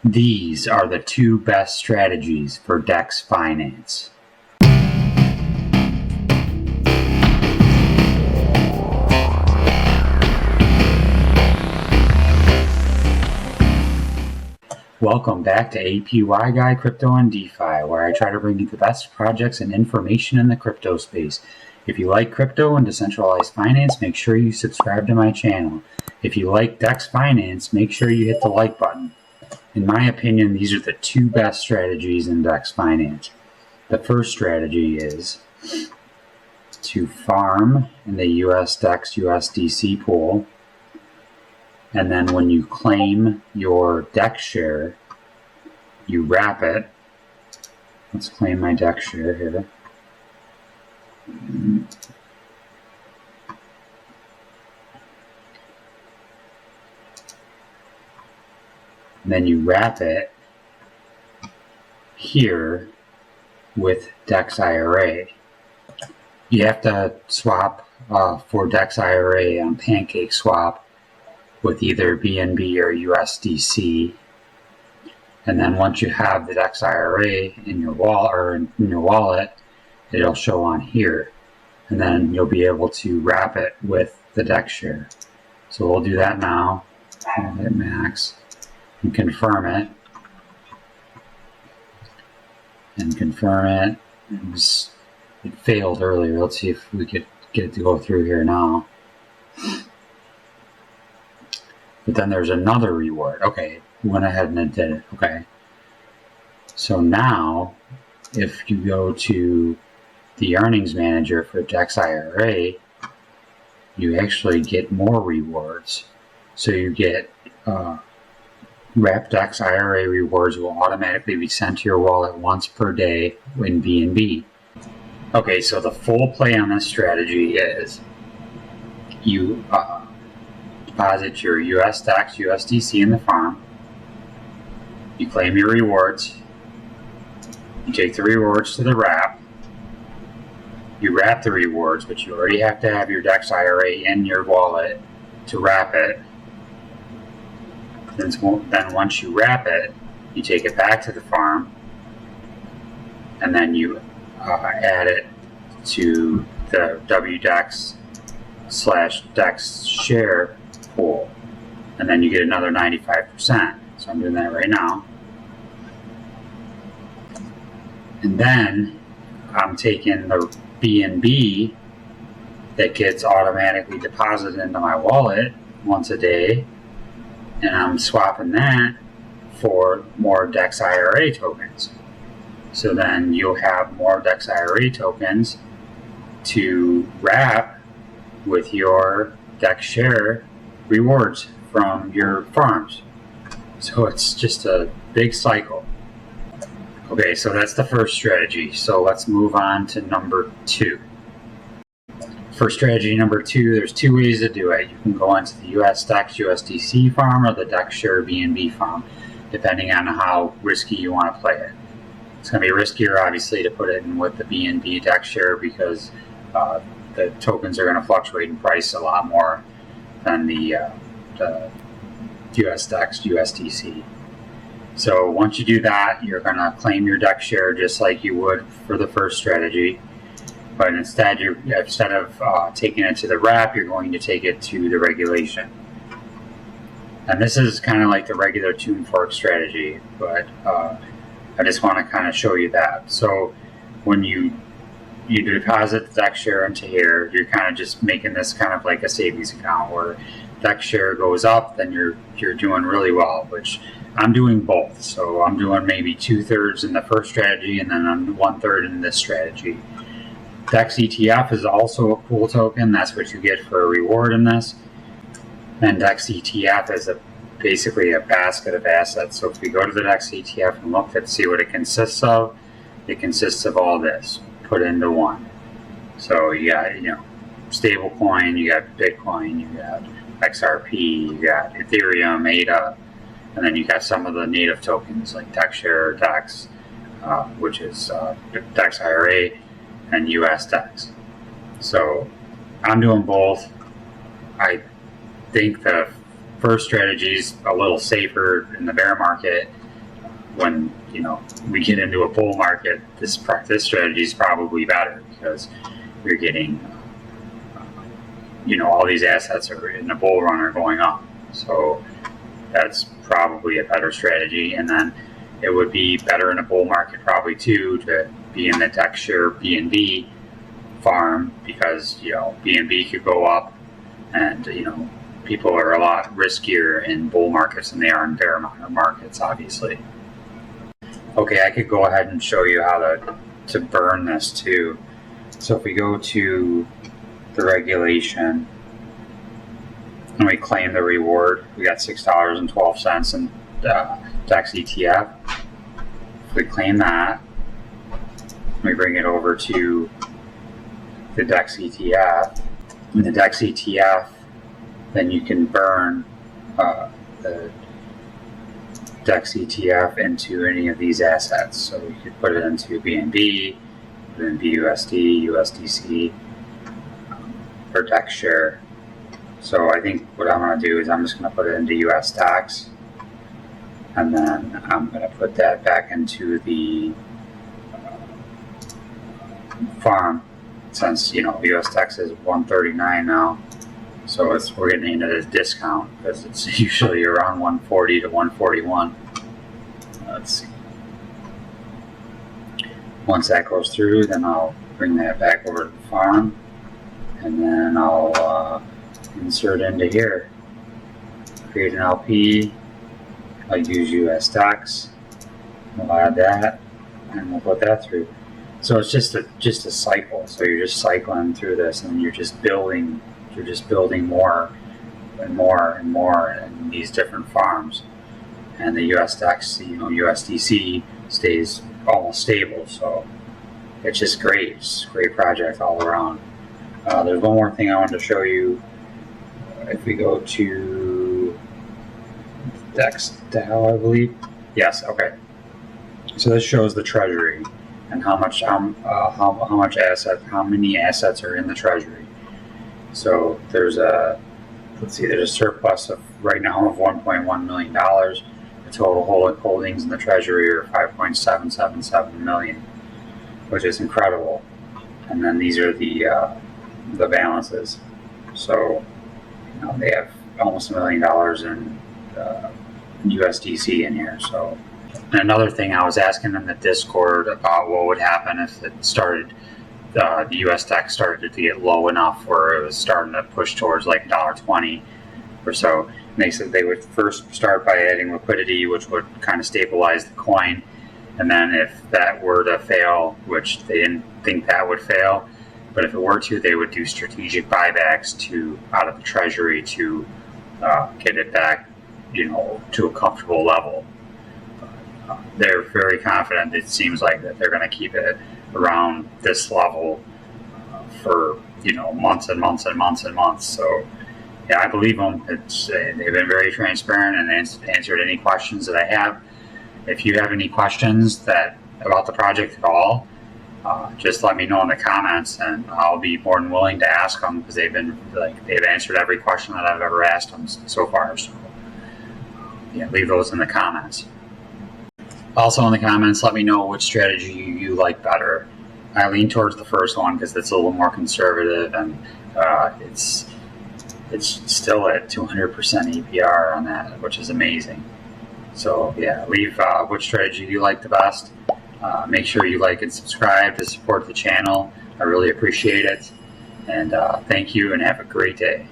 These are the two best strategies for DEX Finance. Welcome back to APY Guy Crypto and DeFi, where I try to bring you the best projects and information in the crypto space. If you like crypto and decentralized finance, make sure you subscribe to my channel. If you like DEX Finance, make sure you hit the like button. In my opinion, these are the two best strategies in DEX Finance. The first strategy is to farm in the US DEX USDC pool, and then when you claim your DEX share, you wrap it. Let's claim my DEX share here. And then you wrap it here with dexIRA. You have to swap for dexIRA on PancakeSwap with either BNB or USDC. And then once you have the dexIRA in your wallet, it'll show on here. And then you'll be able to wrap it with the DEX share. So we'll do that now. I'll hit max and confirm it. And confirm it. It failed earlier. Let's see if we could get it to go through here now. But then there's another reward. Okay, went ahead and it did it. Okay. So now, if you go to the earnings manager for dexIRA, you actually get more rewards. So you get wrapped dexIRA rewards will automatically be sent to your wallet once per day in BNB. Okay, so the full play on this strategy is you deposit your US DEX USDC in the farm, you claim your rewards, you take the rewards to the wrap, you wrap the rewards, but you already have to have your dexIRA in your wallet to wrap it. Then once you wrap it, you take it back to the farm, and then you add it to the WDEX/DEX share pool, and then you get another 95%. So I'm doing that right now. And then I'm taking the BNB that gets automatically deposited into my wallet once a day, and I'm swapping that for more dexIRA tokens. So then you'll have more dexIRA tokens to wrap with your DEX share rewards from your farms. So it's just a big cycle. Okay, so that's the first strategy. So let's move on to number two. For strategy number two, there's two ways to do it. You can go into the US DEX USDC farm or the DEX share BNB farm, depending on how risky you want to play it. It's going to be riskier, obviously, to put it in with the BNB DEX share because the tokens are going to fluctuate in price a lot more than the US DEX USDC. So once you do that, you're going to claim your DEX share just like you would for the first strategy. But instead of taking it to the wrap, you're going to take it to the regulation. And this is kind of like the regular tune fork strategy, but I just want to kind of show you that. So when you deposit the DEX share into here, you're kind of just making this kind of like a savings account where DEX share goes up, then you're doing really well, which I'm doing both. So I'm doing maybe 2/3 in the first strategy, and then I'm 1/3 in this strategy. DEX ETF is also a cool token. That's what you get for a reward in this. And DEX ETF is basically a basket of assets. So if we go to the DEX ETF and look to see what it consists of all this put into one. So you got, stable coin, you got Bitcoin, you got XRP, you got Ethereum, ADA, and then you got some of the native tokens like dexShare, DEX, which is dexIRA, and US DEX. So I'm doing both. I think the first strategy is a little safer in the bear market when we get into a bull market, this strategy is probably better because you're getting all these assets are in a bull run are going up. So that's probably a better strategy. And then it would be better in a bull market probably too to be in the dexIRA BNB farm, because BNB could go up, and people are a lot riskier in bull markets than they are in bear markets, obviously. Okay, I could go ahead and show you how to burn this too. So if we go to the regulation and we claim the reward, we got $6.12 in DEX ETF. If we claim that, we bring it over to the DEX ETF. In the DEX ETF, then you can burn the DEX ETF into any of these assets. So you could put it into BNB, put it in BUSD, USDC, or dexIRA. So I think what I'm going to do is I'm just going to put it into US DEX, and then I'm going to put that back into the farm, since US DEX is 139 now. So we're getting into this discount because it's usually around 140 to 141. Let's see. Once that goes through, then I'll bring that back over to the farm, and then I'll insert into here. Create an LP. I'll use US DEX. We'll add that, and we'll put that through. So it's just a cycle. So you're just cycling through this, and you're just building more and more and more in these different farms. And the US DEX, USDC stays almost stable. So it's just great. It's a great project all around. There's one more thing I wanted to show you. If we go to DexDAO, I believe. Yes. Okay. So this shows the Treasury and how many assets are in the Treasury. So there's a surplus of right now of $1.1 million. The total holdings in the Treasury are 5.777 million, which is incredible. And then these are the balances. So they have almost $1 million in USDC in here. So, and another thing, I was asking in the Discord about what would happen if it started. The US DEX started to get low enough where it was starting to push towards like $1.20 or so. And they said they would first start by adding liquidity, which would kind of stabilize the coin. And then if that were to fail, which they didn't think that would fail, but if it were to, they would do strategic buybacks out of the Treasury to get it back, to a comfortable level. They're very confident. It seems like that they're going to keep it around this level for months and months and months and months. So yeah, I believe them. They've been very transparent and answered any questions that I have. If you have any questions about the project at all, just let me know in the comments, and I'll be more than willing to ask them, because they've answered every question that I've ever asked them so far. So yeah, leave those in the comments. Also in the comments, let me know which strategy you like better. I lean towards the first one because it's a little more conservative, and it's still at 200% APR on that, which is amazing. So yeah, leave which strategy you like the best. Make sure you like and subscribe to support the channel. I really appreciate it. And thank you, and have a great day.